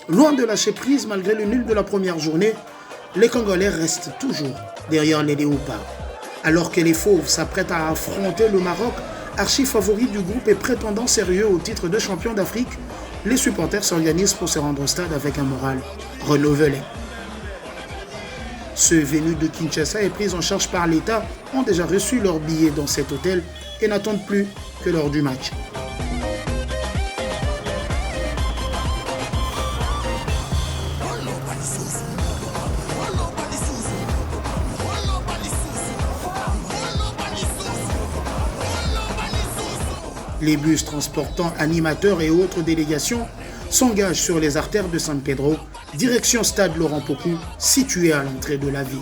Loin de lâcher prise malgré le nul de la première journée, les Congolais restent toujours derrière les léopards. Alors que les Fauves s'apprêtent à affronter le Maroc, archi-favori du groupe et prétendant sérieux au titre de champion d'Afrique, les supporters s'organisent pour se rendre au stade avec un moral renouvelé. Ceux venus de Kinshasa et pris en charge par l'État ont déjà reçu leur billet dans cet hôtel et n'attendent plus que l'heure du match. Les bus transportant animateurs et autres délégations s'engagent sur les artères de San Pedro, direction stade Laurent Pokou, situé à l'entrée de la ville.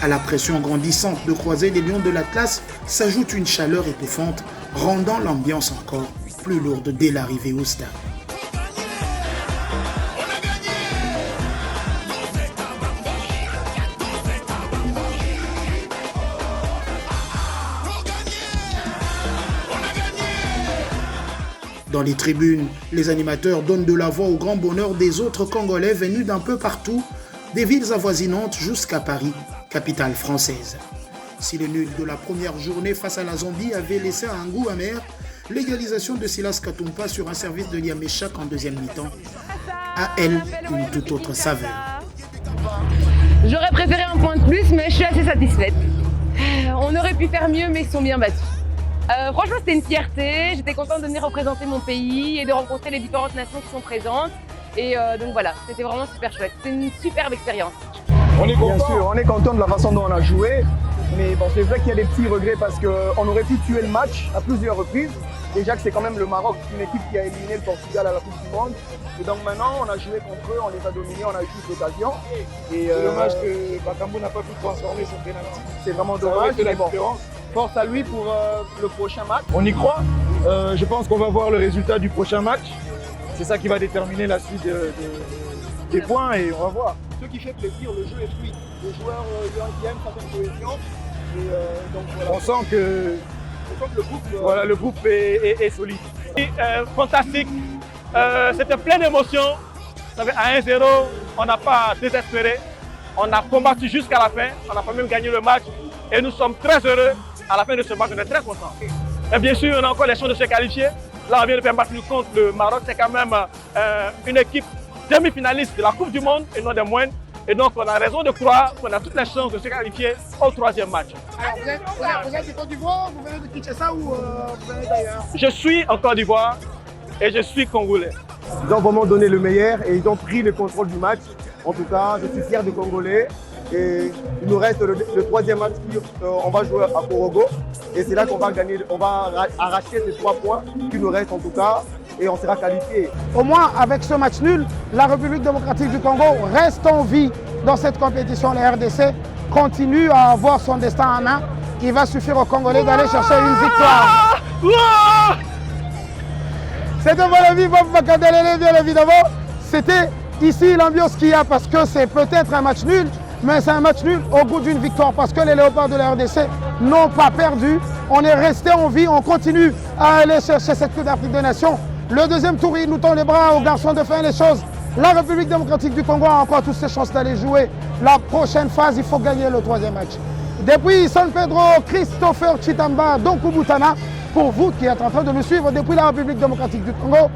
À la pression grandissante de croiser les lions de l'Atlas s'ajoute une chaleur étouffante, rendant l'ambiance encore plus lourde dès l'arrivée au stade. Dans les tribunes, les animateurs donnent de la voix au grand bonheur des autres Congolais venus d'un peu partout, des villes avoisinantes jusqu'à Paris, capitale française. Si le nul de la première journée face à la Zambie avait laissé un goût amer, l'égalisation de Silas Katumpa sur un service de Liameshak en deuxième mi-temps a, elle, une toute autre saveur. J'aurais préféré un point de plus, mais je suis assez satisfaite. On aurait pu faire mieux, mais ils sont bien battus. Franchement, c'était une fierté. J'étais contente de venir représenter mon pays et de rencontrer les différentes nations qui sont présentes. Et donc voilà, c'était vraiment super chouette. C'était une superbe expérience. On est content. Bien sûr, on est content de la façon dont on a joué. Mais bon, c'est vrai qu'il y a des petits regrets parce qu'on aurait pu tuer le match à plusieurs reprises. Déjà que c'est quand même le Maroc, une équipe qui a éliminé le Portugal à la Coupe du Monde. Et donc maintenant, on a joué contre eux, on les a dominés, on a eu plus d'occasions. C'est dommage que Bakambu n'a pas pu transformer son pénalty. C'est vraiment dommage. Mais bon, force à lui pour le prochain match. On y croit. Je pense qu'on va voir le résultat du prochain match. C'est ça qui va déterminer la suite des points et on va voir. Ce qui fait plaisir, le jeu est fluide. Les joueurs il y a une certaine cohésion. Et donc, voilà. On sent que le groupe est solide. Fantastique. C'était plein d'émotions. À 1-0, on n'a pas désespéré. On a combattu jusqu'à la fin. On a quand même gagné le match. Et nous sommes très heureux. À la fin de ce match, on est très contents. Et bien sûr, on a encore les chances de se qualifier. Là, on vient de faire match contre le Maroc. C'est quand même une équipe demi-finaliste de la Coupe du Monde et non des moindres. Et donc, on a raison de croire qu'on a toutes les chances de se qualifier au troisième match. Alors, vous êtes de Côte d'Ivoire, vous venez de Kinshasa ou vous venez d'ailleurs? Je suis en Côte d'Ivoire et je suis congolais. Ils ont vraiment donné le meilleur et ils ont pris le contrôle du match. En tout cas, je suis fier des Congolais. Et il nous reste le troisième match on va jouer à Korogo. Et c'est là qu'on va gagner, on va arracher ces 3 points qui nous restent en tout cas. Et on sera qualifié. Au moins, avec ce match nul, la République démocratique du Congo reste en vie dans cette compétition. La RDC continue à avoir son destin en main. Il va suffire aux Congolais d'aller chercher une victoire. C'était mon ami Bob Bakadele, bien évidemment. C'était ici l'ambiance qu'il y a parce que c'est peut-être un match nul, mais c'est un match nul au goût d'une victoire parce que les Léopards de la RDC n'ont pas perdu. On est resté en vie, on continue à aller chercher cette Coupe d'Afrique des Nations. Le deuxième tour, il nous tend les bras aux garçons de faire les choses. La République démocratique du Congo a encore toutes ses chances d'aller jouer la prochaine phase. Il faut gagner le troisième match. Depuis San Pedro, Christopher Chitamba, Donkou Boutana, pour vous qui êtes en train de me suivre depuis la République démocratique du Congo.